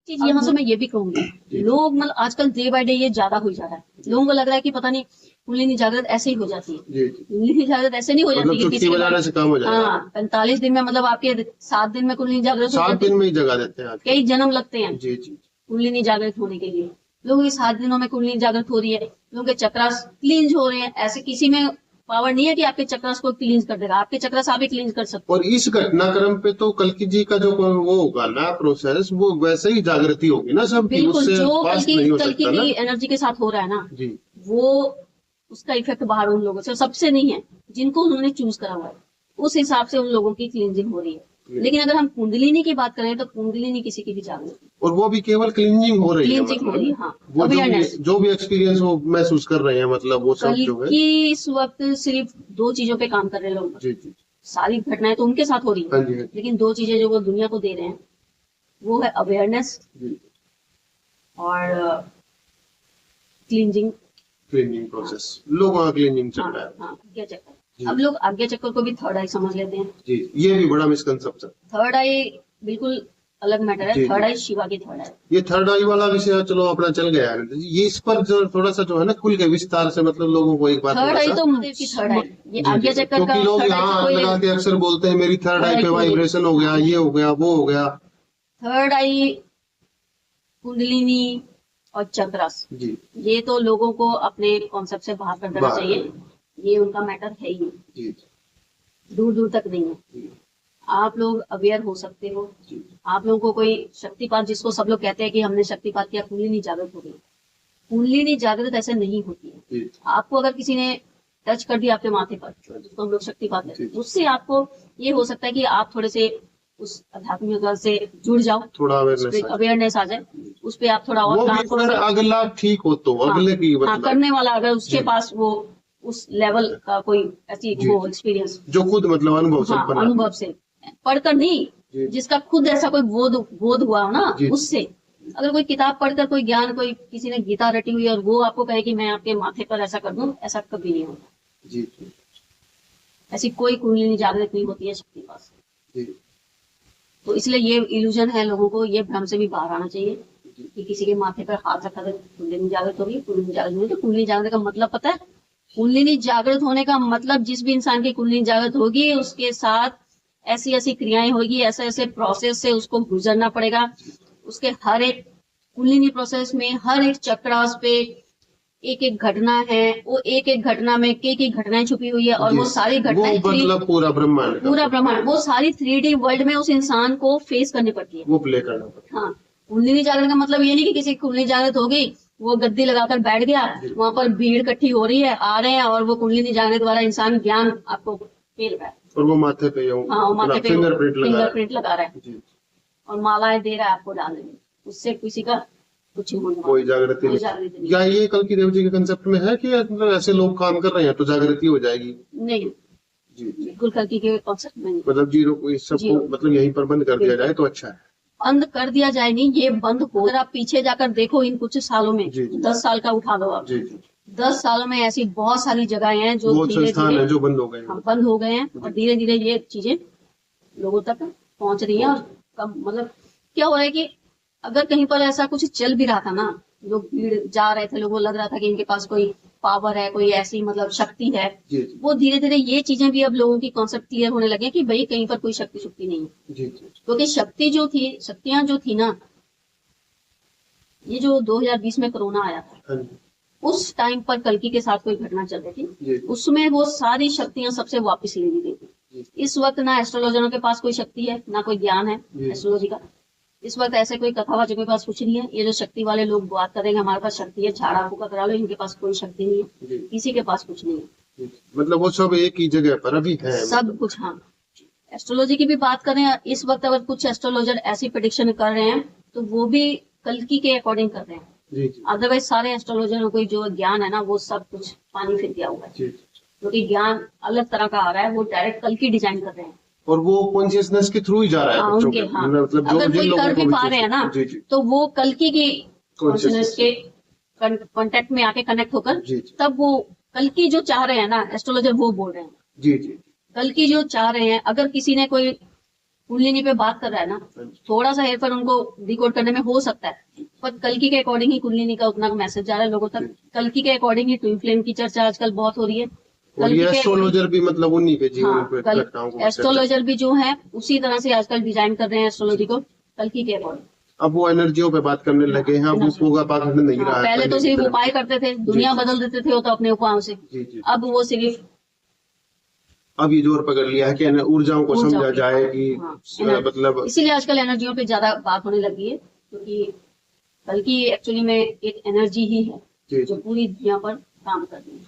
चीज यहाँ से मैं ये भी कहूंगी, लोग मतलब आजकल डे बाय डे ये ज्यादा हो जा रहा है। लोगों को लग रहा है कि पता नहीं कुंडलिनी जागृत ऐसे ही हो जाती है। कुंडलिनी जागृत ऐसे नहीं हो जाती मतलब कि बजाने से काम हो जाएगा। हाँ, 45 दिन में मतलब आपके 7 दिन में कुंडलिनी जागृत 7 दिन में ही जगा देते हैं। कई जन्म लगते हैं जी जी कुंडलिनी जागृत होने के लिए। लोगों के 7 दिनों में कुंडलिनी जागृत हो रही है, लोगों के चक्रास क्लींज हो रहे हैं। ऐसे किसी में पावर नहीं है कि आपके चक्रास को क्लींज कर देगा, आपके चक्रास आप ही क्लींज कर सकते। और इस घटनाक्रम पे तो कल्कि जी का जो वो होगा ना प्रोसेस, वो वैसे ही जागृति होगी ना सब। बिल्कुल, जो कल्कि की एनर्जी के साथ हो रहा है ना जी, वो उसका इफेक्ट बाहर उन लोगों से सबसे नहीं है जिनको उन्होंने चूज करा हुआ है, उस हिसाब से उन लोगों की क्लींजिंग हो रही है। लेकिन अगर हम कुंडलिनी की बात करें तो कुंडलिनी किसी की भी जागृत, और वो भी केवल क्लींजिंग हो रही है, क्लींजिंग हो रही है। हाँ, वो जो भी एक्सपीरियंस वो महसूस कर रहे हैं, मतलब वो सब जो है कि इस वक्त सिर्फ 2 चीजों पे काम कर रहे हैं लोग। जी जी, सारी घटनाएं तो उनके साथ हो रही है, लेकिन 2 चीजें जो वो दुनिया को दे रहे हैं वो है अवेयरनेस और क्लींजिंग प्रोसेस। लोगों का क्लींजिंग चल रहा है। आज्ञा चक्कर। अब लोग आज्ञा चक्कर को भी थर्ड आई समझ लेते हैं जी, ये भी बड़ा मिसकंसेप्शन। थर्ड आई बिल्कुल अलग मैटर है। थर्ड आई शिवा की थर्ड आई। ये थर्ड आई वाला विषय चलो अपना चल गया है। ये इस पर जो थोड़ा सा जो है ना खुल के विस्तार से मतलब लोगों को एक बात थर्ड आई तो महादेव की थर्ड आई, ये आज्ञा चक्कर का क्योंकि लोग यहाँ लगा के अक्सर बोलते हैं मेरी थर्ड आई पे वाइब्रेशन हो गया, ये हो गया, वो हो गया। थर्ड आई कुंडलिनी और चक्रास जी, ये तो लोगों को अपने कॉन्सेप्ट से बाहर कर देना चाहिए। ये उनका मैटर है ही नहीं, दूर दूर तक नहीं है। आप लोग अवेयर हो सकते हो। आप लोगों को कोई शक्तिपात, जिसको सब लोग कहते हैं कि हमने शक्तिपात किया, कुंडलिनी जागृत हो गई, कुंडलिनी जागृत ऐसे नहीं होती है। आपको अगर किसी ने टच कर दिया आपके माथे पर, जिसको हम लोग शक्तिपात कहते हैं, उससे आपको ये हो सकता है कि आप थोड़े से उस आध्यात्मिक से जुड़ जाओ, थोड़ा अवेयरनेस आ जाए, उस पर आप थोड़ा और काम। अगला ठीक हो तो अगले की करने वाला अगर उसके पास वो उस लेवल का कोई ऐसी वो एक्सपीरियंस जो खुद मतलब अनुभव से पढ़कर नहीं, जिसका खुद ऐसा कोई बोध हुआ हो ना, उससे अगर कोई किताब पढ़कर कोई ज्ञान, कोई किसी ने गीता रटी हुई और वो आपको कहे कि मैं आपके माथे पर ऐसा कर दूं, ऐसा कभी नहीं होता जी। ऐसी कोई कुंडलिनी जागृत नहीं होती है शक्ति पास। तो इसलिए ये इल्यूजन है लोगों को, ये भ्रम से भी बाहर आना चाहिए कि किसी के माथे पर हाथ रखा तो कुंडलिनी जागृत होगी, कुंडलिनी जागृत होगी। तो कुंडलिनी जागृत का मतलब पता है? कुंडलिनी जागृत होने का मतलब जिस भी इंसान की कुंडलिनी जागृत होगी उसके साथ ऐसी ऐसी क्रियाएं होगी, ऐसे ऐसे प्रोसेस से उसको गुजरना पड़ेगा। उसके हर एक कुंडलिनी प्रोसेस में हर एक चक्रास पे एक एक घटना है, वो एक एक घटना में कई घटनाएं छुपी हुई है, और वो सारी घटनाएं मतलब पूरा ब्रह्मांड वो सारी 3D वर्ल्ड में उस इंसान को फेस करनी पड़ती है, वो प्ले करना पड़ता है। हाँ, कुंडलिनी जागृत का मतलब ये नहीं कि किसी कुंडलिनी जागृत हो गई, वो गद्दी लगाकर बैठ गया, वहां पर भीड़ इकट्ठी हो रही है, आ रहे हैं, और वो कुंडलिनी जागृत वाला इंसान ज्ञान आपको फेल रहा है, और वो माथे पे फिंगरप्रिंट लगा रहा है और मालाएं दे रहा है आपको डालने में, उससे किसी का कुछ कोई जागृति नहीं। या ये कल्कि देव जी के कंसेप्ट में है कि ऐसे लोग काम कर रहे हैं तो जागृति हो जाएगी? नहीं जी, बिल्कुल कल्कि के कॉन्सेप्ट में नहीं। मतलब जीरो को इस सबको मतलब यहीं पर बंद कर दिया जाए तो अच्छा है। बंद कर दिया जाए नहीं, ये बंद हो। अगर आप पीछे जाकर देखो इन कुछ सालों में, 10 साल का उठा दो आप, 10 सालों में ऐसी बहुत सारी जगहें हैं जो धीरे-धीरे जो बंद हो गए हैं, और धीरे धीरे ये चीजें लोगों तक पहुंच रही है। और मतलब क्या हो रहा है कि अगर कहीं पर ऐसा कुछ चल भी रहा था ना, लोग भीड़ जा रहे थे, लोगों को लग रहा था कि इनके पास कोई पावर है, कोई ऐसी मतलब शक्ति है, वो धीरे धीरे ये चीजें भी अब लोगों की कॉन्सेप्ट क्लियर होने लगे कि भाई कहीं पर कोई शक्ति नहीं है। क्योंकि शक्तियां जो थी ना, ये जो 2020 में कोरोना आया था, उस टाइम पर कल्कि के साथ कोई घटना चल रही थी, उसमें वो सारी शक्तियां सबसे वापस ले ली गई थी। इस वक्त ना एस्ट्रोलॉजरों के पास कोई शक्ति है, ना कोई ज्ञान है एस्ट्रोलॉजी का। इस वक्त ऐसे कोई कथावाचकों के पास कुछ नहीं है। ये जो शक्ति वाले लोग बात करेंगे हमारे पास शक्ति है, झाड़ा फूका करा लो, इनके पास कोई शक्ति नहीं है, किसी के पास कुछ नहीं है। मतलब वो सब एक ही जगह पर अभी है सब कुछ। हाँ, एस्ट्रोलॉजी की भी बात करें, इस वक्त अगर कुछ एस्ट्रोलॉजर ऐसी प्रेडिक्शन कर रहे हैं तो वो भी कल्कि के अकॉर्डिंग कर रहे हैं। अदरवाइज सारे एस्ट्रोलॉजरों को जो ज्ञान है ना, वो सब कुछ पानी फिर दिया हुआ है, क्योंकि ज्ञान अलग तरह का आ रहा है, वो डायरेक्ट कल्कि डिजाइन कर रहे हैं और वो कॉन्शियसनेस के थ्रू ही जा रहा है उनके। हाँ, मतलब अगर कोई कर भी पा रहे हैं ना, तो वो कल्कि की कॉन्शियसनेस के कांटेक्ट में आके कनेक्ट होकर, तब वो कल्कि जो चाह रहे हैं ना एस्ट्रोलॉजर, वो बोल रहे हैं। कल्कि जो चाह रहे हैं, अगर किसी ने कोई कुंडलिनी पे बात कर रहा है ना, थोड़ा सा हेरफेर उनको डिकोड करने में हो सकता है, पर कल्कि के अकॉर्डिंग ही कुंडलिनी का उतना मैसेज जा रहा है लोगों तक। कल्कि के अकॉर्डिंग ही ट्विन फ्लेम की चर्चा आजकल बहुत हो रही है। और ये एस्ट्रोलॉजर भी मतलब उन्हीं पे जीवन हाँ, पे घटनाओं को एस्ट्रोलॉजर भी जो है उसी तरह से आजकल डिजाइन कर रहे हैं एस्ट्रोलॉजी को, कल्कि के अकॉर्डिंग। अब वो एनर्जियों पे बात करने लगे हैं, अब वो पूगा पाखंड नहीं रहा है। पहले तो सिर्फ उपाय करते थे, दुनिया बदल देते थे वो तो अपने उपायों से। जी जी। अब वो सिर्फ अब ये जोर पकड़ लिया है कि ऊर्जाओं को समझा जाए कि मतलब, इसीलिए आजकल एनर्जियों पे ज्यादा बात होने लगी है, क्योंकि कल्कि एक्चुअली में एक एनर्जी ही है जो पूरी दुनिया पर काम कर रही है।